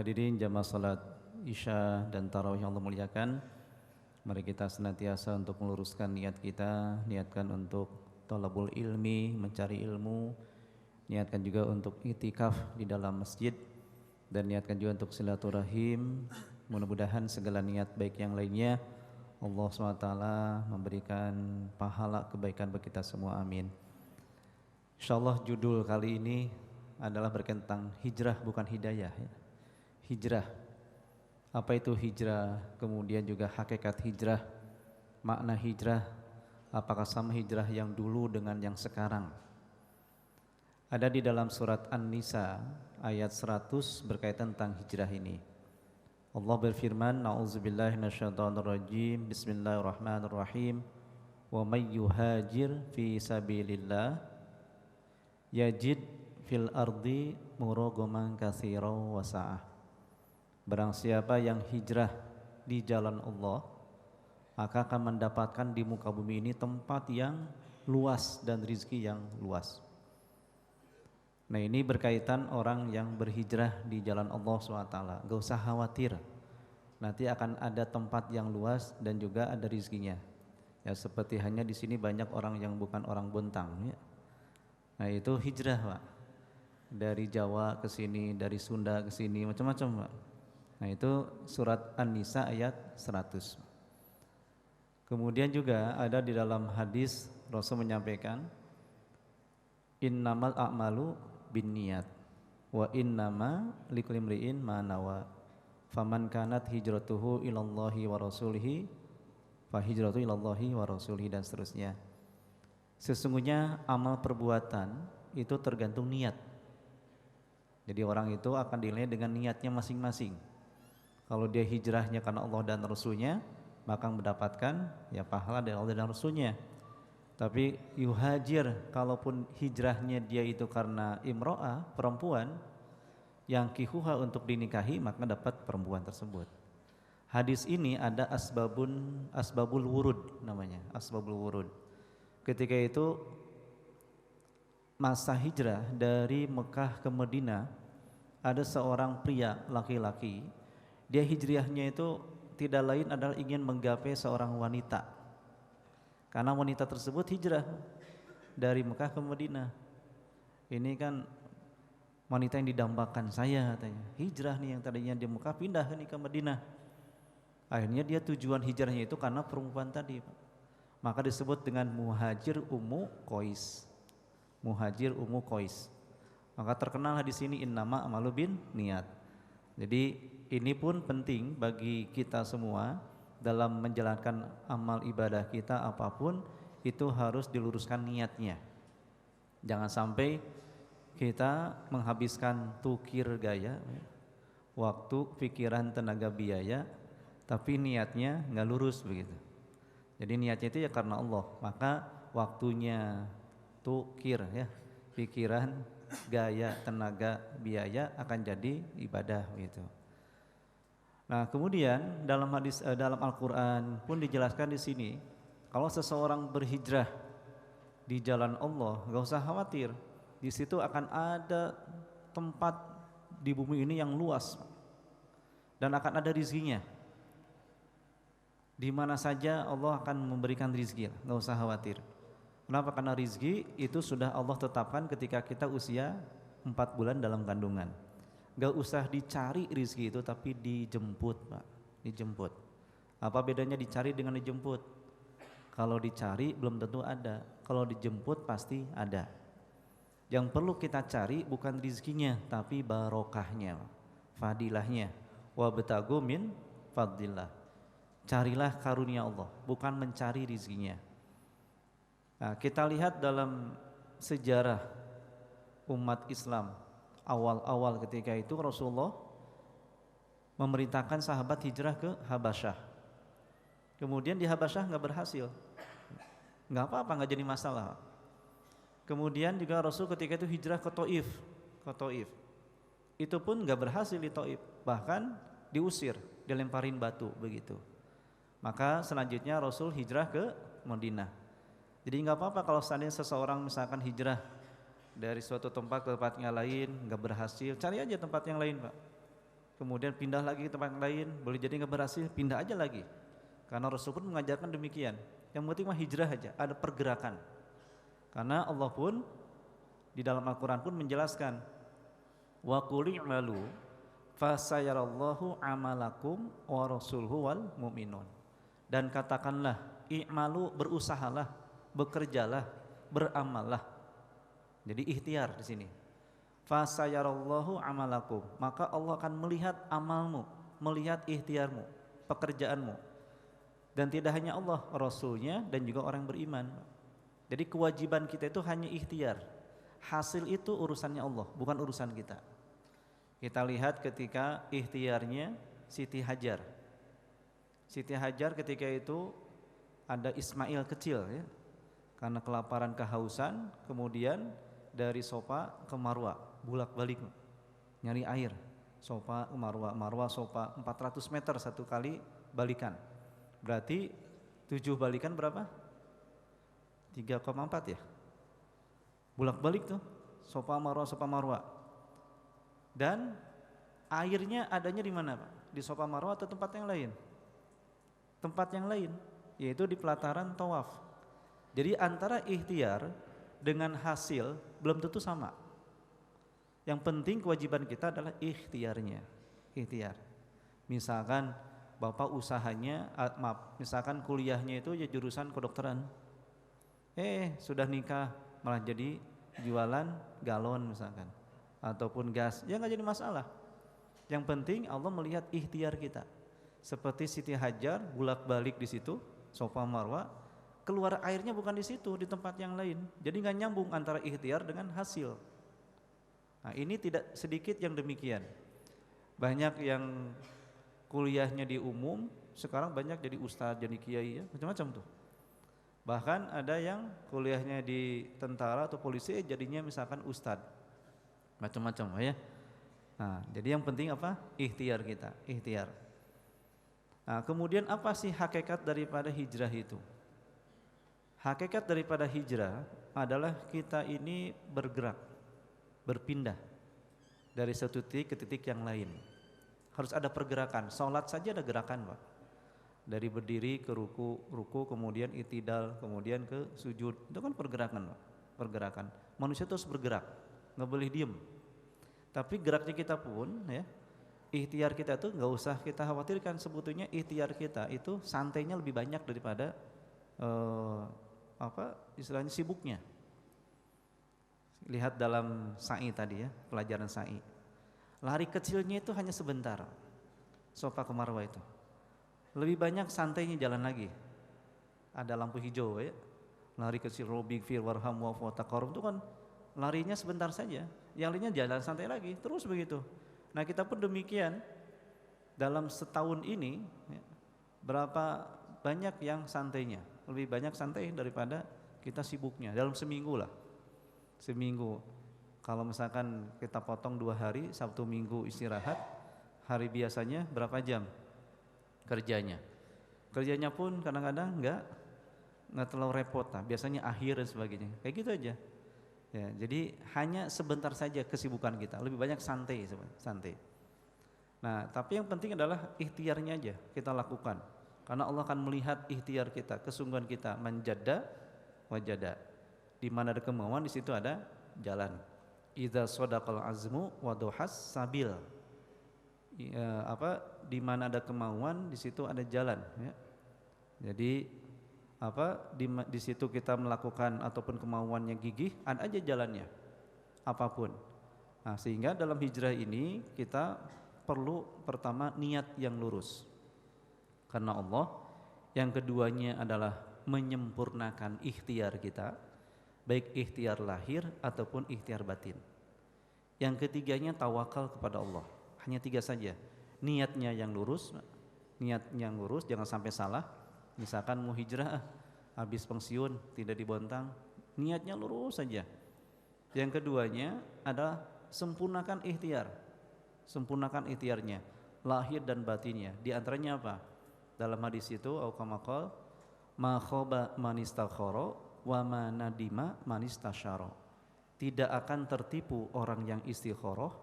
Hadirin jamaah salat Isya dan Tarawih yang Allah muliakan, mari kita senantiasa untuk meluruskan niat kita, niatkan untuk thalabul ilmi, mencari ilmu, niatkan juga untuk iktikaf di dalam masjid, dan niatkan juga untuk silaturahim. Mudah-mudahan segala niat baik yang lainnya Allah SWT memberikan pahala kebaikan bagi kita semua, amin. InsyaAllah judul kali ini adalah berkaitan tentang hijrah bukan hidayah ya. Hijrah, apa itu hijrah, kemudian juga hakikat hijrah, makna hijrah, apakah sama hijrah yang dulu dengan yang sekarang. Ada di dalam surat An-Nisa ayat 100 berkaitan tentang hijrah ini. Allah berfirman, na'udzubillahi minasyaitonirrajim, bismillahirrahmanirrahim, wa may yuhajir fi sabilillah yajid fil ardi muragaman katsiran wa sa'ah. Barang siapa yang hijrah di jalan Allah, maka akan mendapatkan di muka bumi ini tempat yang luas dan rizki yang luas. Nah, ini berkaitan orang yang berhijrah di jalan Allah SWT. Gak usah khawatir, nanti akan ada tempat yang luas dan juga ada rizkinya. Ya, seperti hanya di sini banyak orang yang bukan orang Bontang ya. Nah, itu hijrah Pak. Dari Jawa ke sini, dari Sunda ke sini, macam-macam Pak. Nah, itu surat An-Nisa ayat 100. Kemudian juga ada di dalam hadis Rasul menyampaikan, innamal a'malu binniyat wa innama likulli imri'in ma nawa. Faman kanat hijratuhu ilallahi wa rasulihi fa hijratu ilallahi wa rasulihi, dan seterusnya. Sesungguhnya amal perbuatan itu tergantung niat. Jadi orang itu akan dinilai dengan niatnya masing-masing. Kalau dia hijrahnya karena Allah dan Rasulnya, maka mendapatkan ya pahala dari Allah dan Rasulnya. Tapi yuhajir, kalaupun hijrahnya dia itu karena imro'ah, perempuan yang kihuha untuk dinikahi, maka dapat perempuan tersebut. Hadis ini ada asbabul wurud namanya, asbabul wurud. Ketika itu masa hijrah dari Mekah ke Madinah, ada seorang pria laki-laki, dia hijriahnya itu tidak lain adalah ingin menggapai seorang wanita. Karena wanita tersebut hijrah dari Mekah ke Madinah. Ini kan wanita yang didambakan saya katanya. Hijrah nih, yang tadinya di Mekah pindah nih ke Madinah. Akhirnya dia tujuan hijrahnya itu karena perempuan tadi. Maka disebut dengan muhajir ummu Qais. Muhajir ummu Qais. Maka terkenal di sini innama amalu bin niat. Jadi ini pun penting bagi kita semua dalam menjalankan amal ibadah kita apapun, itu harus diluruskan niatnya. Jangan sampai kita menghabiskan tukir gaya, waktu, pikiran, tenaga, biaya, tapi niatnya nggak lurus begitu. Jadi niatnya itu ya karena Allah, maka waktunya tukir ya, pikiran, gaya, tenaga, biaya akan jadi ibadah gitu. Nah, kemudian dalam hadis dalam Al-Qur'an pun dijelaskan di sini, kalau seseorang berhijrah di jalan Allah, enggak usah khawatir. Di situ akan ada tempat di bumi ini yang luas dan akan ada rizkinya. Di mana saja Allah akan memberikan rizki, enggak usah khawatir. Kenapa? Karena rizki itu sudah Allah tetapkan ketika kita usia 4 bulan dalam kandungan. Gak usah dicari rizki itu, tapi dijemput Pak, dijemput. Apa bedanya dicari dengan dijemput? Kalau dicari belum tentu ada, kalau dijemput pasti ada. Yang perlu kita cari bukan rizkinya, tapi barokahnya, fadilahnya. Wabtagu min fadillah. Carilah karunia Allah, bukan mencari rizkinya. Nah, kita lihat dalam sejarah umat Islam awal-awal ketika itu Rasulullah memerintahkan sahabat hijrah ke Habasyah. Kemudian di Habasyah nggak berhasil, nggak apa-apa, nggak jadi masalah. Kemudian juga Rasul ketika itu hijrah ke Taif, itu pun nggak berhasil di Taif, bahkan diusir, dilemparin batu begitu. Maka selanjutnya Rasul hijrah ke Madinah. Jadi nggak apa-apa kalau seandainya seseorang misalkan hijrah dari suatu tempat ke tempat yang lain nggak berhasil, cari aja tempat yang lain Pak. kemudian pindah lagi ke tempat yang lain, boleh jadi nggak berhasil, pindah aja lagi. Karena Rasul pun mengajarkan demikian. Yang penting mah hijrah aja, ada pergerakan. Karena Allah pun di dalam Al-Quran pun menjelaskan, wa qul i'malu fasayarallahu amalakum wa rasuluhu wal mu'minun. Dan katakanlah, i'malu, berusahalah, bekerjalah, beramallah. Jadi ikhtiar di sini. Fasayarallahu amalakum, maka Allah akan melihat amalmu, melihat ikhtiarmu, pekerjaanmu. Dan tidak hanya Allah, Rasulnya dan juga orang beriman. Jadi kewajiban kita itu hanya ikhtiar. Hasil itu urusannya Allah, bukan urusan kita. Kita lihat ketika ikhtiarnya Siti Hajar. Siti Hajar ketika itu ada Ismail kecil ya, karena kelaparan kehausan, kemudian dari Sofa ke Marwa, bolak-balik nyari air. Sofa ke Marwa, Marwa Sofa, 400 meter satu kali balikan. Berarti 7 balikan berapa? 3,4 ya. Bolak-balik tuh, Sofa Marwa. Dan airnya adanya di mana, Pak? Di Sofa Marwa atau tempat yang lain? Tempat yang lain, yaitu di pelataran tawaf. Jadi antara ikhtiar dengan hasil belum tentu sama. Yang penting kewajiban kita adalah ikhtiarnya. Ikhtiar. Misalkan Bapak usahanya, misalkan kuliahnya itu ya jurusan kedokteran. Sudah nikah malah jadi jualan galon misalkan, ataupun gas, ya nggak jadi masalah. Yang penting Allah melihat ikhtiar kita. Seperti Siti Hajar bolak-balik di situ, Sofa Marwa, keluar airnya bukan di situ, di tempat yang lain. Jadi nggak nyambung antara ikhtiar dengan hasil. Nah, ini tidak sedikit yang demikian. Banyak yang kuliahnya di umum, sekarang banyak jadi ustadz, jadi kiai, ya, macam-macam tuh. Bahkan ada yang kuliahnya di tentara atau polisi, jadinya misalkan ustadz, macam-macam ya. Nah, jadi yang penting apa? Ikhtiar kita, ikhtiar. Nah, kemudian apa sih hakikat daripada hijrah itu? Hakikat daripada hijrah adalah kita ini bergerak, berpindah dari satu titik ke titik yang lain. Harus ada pergerakan. Salat saja ada gerakan, Pak. Dari berdiri ke ruku, kemudian itidal, kemudian ke sujud. Itu kan pergerakan, Pak. Pergerakan. Manusia itu harus bergerak, nggak boleh diem. Tapi geraknya kita pun, ya, ikhtiar kita tuh nggak usah kita khawatirkan. Sebetulnya ikhtiar kita itu santainya lebih banyak daripada istilahnya sibuknya. Lihat dalam sa'i tadi ya, pelajaran sa'i. Lari kecilnya itu hanya sebentar, Sofa ke Marwa itu. Lebih banyak santainya jalan lagi. Ada lampu hijau ya. Lari kecil, Robbik fir warham wa taqarrub itu kan larinya sebentar saja. Yang lainnya jalan santai lagi, terus begitu. Nah, kita pun demikian. Dalam setahun ini ya, berapa banyak yang santainya? Lebih banyak santai daripada kita sibuknya. Dalam seminggu lah. Seminggu. Kalau misalkan kita potong 2 hari, Sabtu Minggu istirahat, hari biasanya berapa jam kerjanya? Kerjanya pun kadang-kadang nggak terlalu repot, nah, biasanya akhir dan sebagainya, kayak gitu aja. Ya, jadi hanya sebentar saja kesibukan kita, lebih banyak santai. Nah, tapi yang penting adalah ikhtiarnya aja kita lakukan, karena Allah akan melihat ikhtiar kita, kesungguhan kita. Manjada wajada, di mana ada kemauan di situ ada jalan. Idza shadaqal azmu wa duhas sabil. Di mana ada kemauan di situ ada jalan ya. Jadi di situ kita melakukan ataupun kemauannya gigih, ada aja jalannya apapun. Nah, sehingga dalam hijrah ini kita perlu pertama niat yang lurus karena Allah. Yang keduanya adalah menyempurnakan ikhtiar kita, baik ikhtiar lahir ataupun ikhtiar batin. Yang ketiganya tawakal kepada Allah. Hanya 3 saja. Niatnya yang lurus, jangan sampai salah. Misalkan mau hijrah, habis pensiun tidak dibontang, niatnya lurus saja. Yang keduanya adalah sempurnakan ikhtiar. Sempurnakan ikhtiarnya, lahir dan batinnya. Di antaranya apa? Dalam hadis itu auqamaqal ma khaba man istakhara wa ma nadima man istasyara. Tidak akan tertipu orang yang istikharah,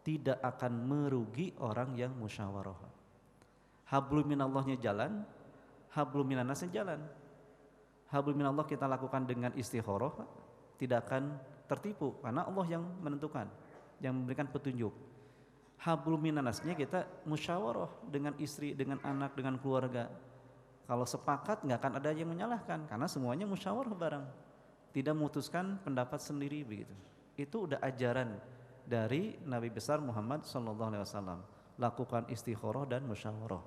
tidak akan merugi orang yang musyawarah. Hablum minallahnya jalan, hablum minannasnya jalan. Hablum minallah kita lakukan dengan istikharah, tidak akan tertipu karena Allah yang menentukan, yang memberikan petunjuk. Hablum minannasnya kita musyawarah dengan istri, dengan anak, dengan keluarga. Kalau sepakat nggak akan ada yang menyalahkan karena semuanya musyawarah bareng, tidak memutuskan pendapat sendiri begitu. Itu udah ajaran dari Nabi besar Muhammad SAW. Lakukan istikharah dan musyawarah.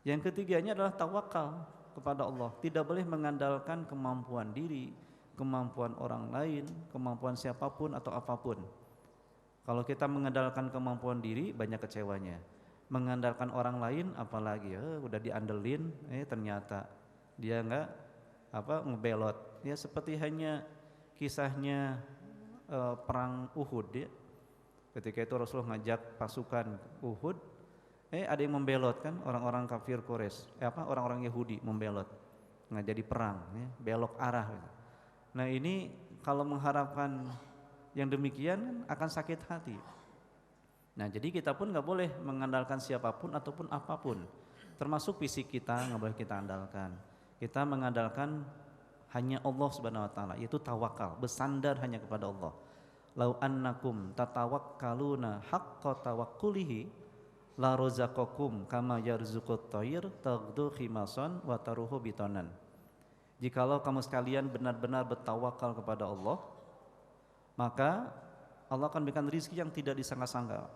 Yang ketiganya adalah tawakal kepada Allah. Tidak boleh mengandalkan kemampuan diri, kemampuan orang lain, kemampuan siapapun atau apapun. Kalau kita mengandalkan kemampuan diri, banyak kecewanya. Mengandalkan orang lain, apalagi udah diandelin, ternyata dia ngebelot. Ya seperti hanya kisahnya perang Uhud ya. Ketika itu Rasulullah ngajak pasukan Uhud, ada yang membelot kan, orang-orang kafir Quraisy, orang-orang Yahudi membelot, nggak jadi perang, ya, belok arah. Nah ini kalau mengharapkan yang demikian akan sakit hati. Nah jadi kita pun nggak boleh mengandalkan siapapun ataupun apapun, termasuk fisik kita nggak boleh kita andalkan. Kita mengandalkan hanya Allah Subhanahu Wa Taala, yaitu tawakal, bersandar hanya kepada Allah. Lau annakum tatawakkaluna haqqa tawakkulihi la razaqakum kama yarzuqut thair taghdu khimasan wa taruhu bitonan. Jikalau kamu sekalian benar-benar bertawakal kepada Allah, maka Allah akan berikan rezeki yang tidak disangka-sangka.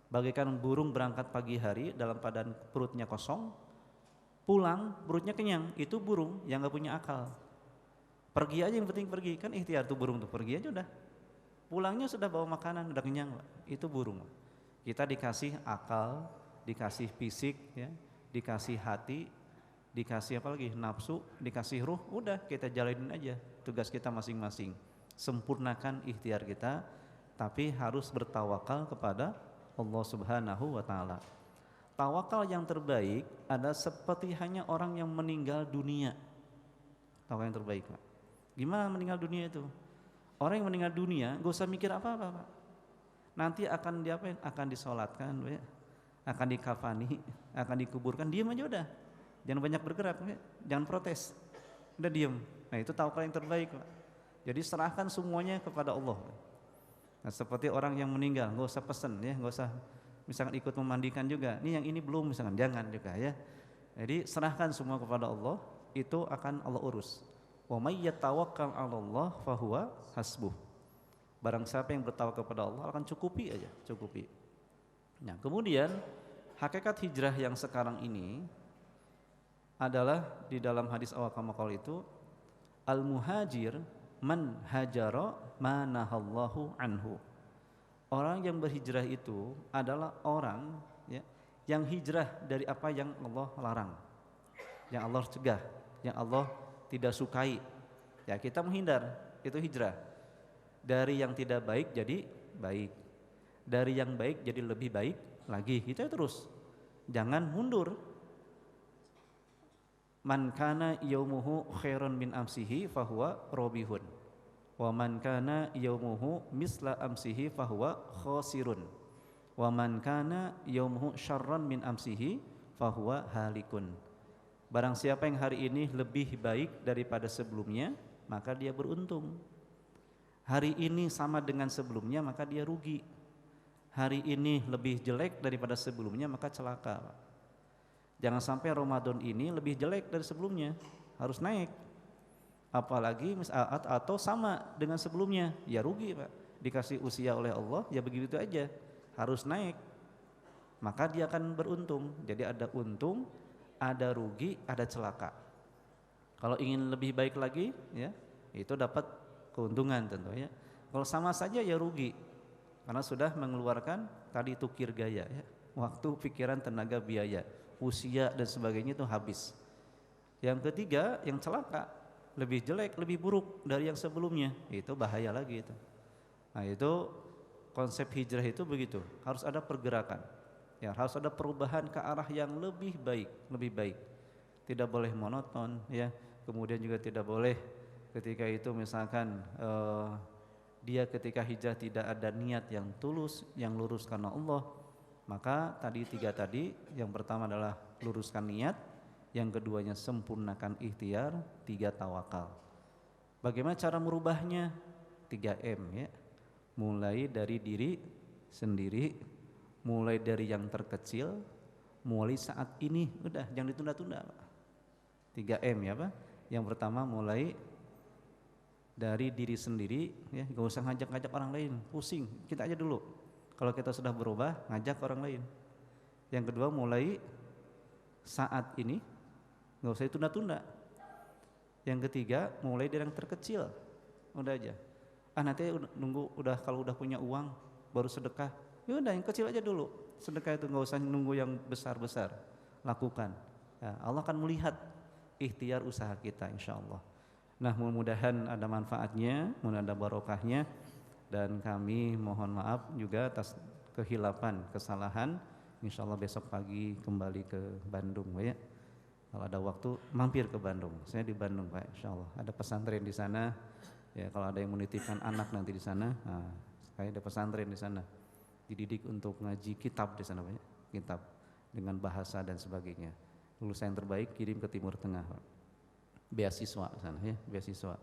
Bagaikan burung berangkat pagi hari dalam keadaan perutnya kosong, pulang perutnya kenyang. Itu burung yang gak punya akal. Pergi aja, yang penting pergi, kan ikhtiar tuh burung tuh, pergi aja udah. Pulangnya sudah bawa makanan, udah kenyang, Pak. Itu burung. Kita dikasih akal, dikasih fisik, ya, dikasih hati, dikasih apa lagi, nafsu, dikasih ruh, udah kita jalanin aja tugas kita masing-masing. Sempurnakan ikhtiar kita, tapi harus bertawakal kepada Allah Subhanahu wa Ta'ala. Tawakal yang terbaik adalah seperti hanya orang yang meninggal dunia. Tawakal yang terbaik, Pak. Gimana meninggal dunia itu? Orang yang meninggal dunia gak usah mikir apa-apa, Pak. Nanti akan diapain? Akan disolatkan, ya. Akan dikafani, akan dikuburkan. Diam aja udah. Jangan banyak bergerak, ya. Jangan protes. Udah diam. Nah itu tawakal yang terbaik, Pak. Jadi serahkan semuanya kepada Allah. Nah, seperti orang yang meninggal, gak usah pesen, ya, gak usah misalkan ikut memandikan juga. Ini yang ini belum, misalkan jangan juga, ya. Jadi serahkan semua kepada Allah, itu akan Allah urus. Wa may yatawakkal 'alallah fahuwa hasbuh. Barang siapa yang bertawakal kepada Allah akan cukupi aja, cukupi. Nah, kemudian hakikat hijrah yang sekarang ini adalah di dalam hadis awal kamakal itu al-muhajir man hajara ma nahallahu anhu. Orang yang berhijrah itu adalah orang, ya, yang hijrah dari apa yang Allah larang, yang Allah cegah, yang Allah tidak sukai. Ya kita menghindar, itu hijrah. Dari yang tidak baik jadi baik, dari yang baik jadi lebih baik lagi. Itu terus, jangan mundur. Man kana yaumuhu khairan min amsihi fahuwa robihun, wa man kana yaumuhu misla amsihi fahuwa khosirun, wa man kana yaumuhu syarran min amsihi fahuwa halikun. Barang siapa yang hari ini lebih baik daripada sebelumnya, maka dia beruntung. Hari ini sama dengan sebelumnya, maka dia rugi. Hari ini lebih jelek daripada sebelumnya, maka celaka. Jangan sampai Ramadan ini lebih jelek dari sebelumnya, harus naik. Apalagi atau sama dengan sebelumnya, ya rugi, Pak. Dikasih usia oleh Allah, ya begitu aja, harus naik. Maka dia akan beruntung. Jadi ada untung, ada rugi, ada celaka. Kalau ingin lebih baik lagi, ya itu dapat keuntungan tentu, ya. Kalau sama saja ya rugi, karena sudah mengeluarkan tadi itu kirgaya, ya, waktu, pikiran, tenaga, biaya, usia dan sebagainya itu habis. Yang ketiga, yang celaka, lebih jelek, lebih buruk dari yang sebelumnya, itu bahaya lagi itu. Nah itu konsep hijrah itu begitu, harus ada pergerakan. Ya, harus ada perubahan ke arah yang lebih baik, lebih baik. Tidak boleh monoton, ya. Kemudian juga tidak boleh ketika itu misalkan dia ketika hijrah tidak ada niat yang tulus, yang lurus karena Allah, maka tiga tadi, yang pertama adalah luruskan niat, yang keduanya sempurnakan ikhtiar, tiga tawakal. Bagaimana cara merubahnya? 3M ya. Mulai dari diri sendiri, mulai dari yang terkecil, mulai saat ini, udah jangan ditunda-tunda Pak. 3M ya Pak. Yang pertama mulai dari diri sendiri ya, gak usah ngajak-ngajak orang lain, pusing, kita aja dulu. Kalau kita sudah berubah, ngajak orang lain. Yang kedua mulai saat ini, gak usah ditunda-tunda. Yang ketiga mulai dari yang terkecil, udah aja. Nanti nunggu kalau udah punya uang baru sedekah. Ya udah yang kecil aja dulu. Sedekah itu gak usah nunggu yang besar-besar. Lakukan. Ya, Allah akan melihat ikhtiar usaha kita insya Allah. Nah mudah-mudahan ada manfaatnya, mudah-mudahan ada barokahnya, dan kami mohon maaf juga atas kehilapan, kesalahan. Insya Allah besok pagi kembali ke Bandung ya. Kalau ada waktu mampir ke Bandung. Saya di Bandung Pak, insya Allah. Ada pesantren di sana. Ya kalau ada yang menitipkan anak nanti di sana, saya ada pesantren di sana. Dididik untuk ngaji kitab di sana Pak. Kitab dengan bahasa dan sebagainya. Lulusan yang terbaik kirim ke Timur Tengah Pak. Beasiswa sana ya, beasiswa.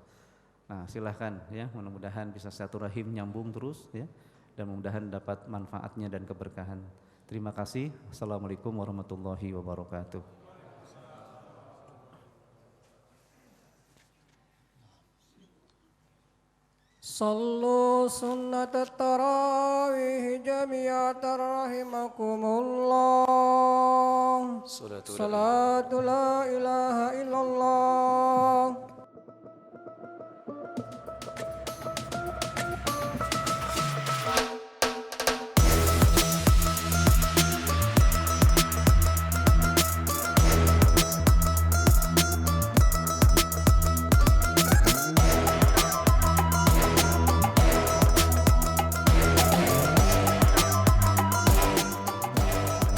Nah silahkan ya, mudah-mudahan bisa silaturahim nyambung terus ya, dan mudah-mudahan dapat manfaatnya dan keberkahan. Terima kasih. Assalamualaikum warahmatullahi wabarakatuh. Sallu sunnat tarawih jami'atan rahimakumullah. Salatu la ilaha illallah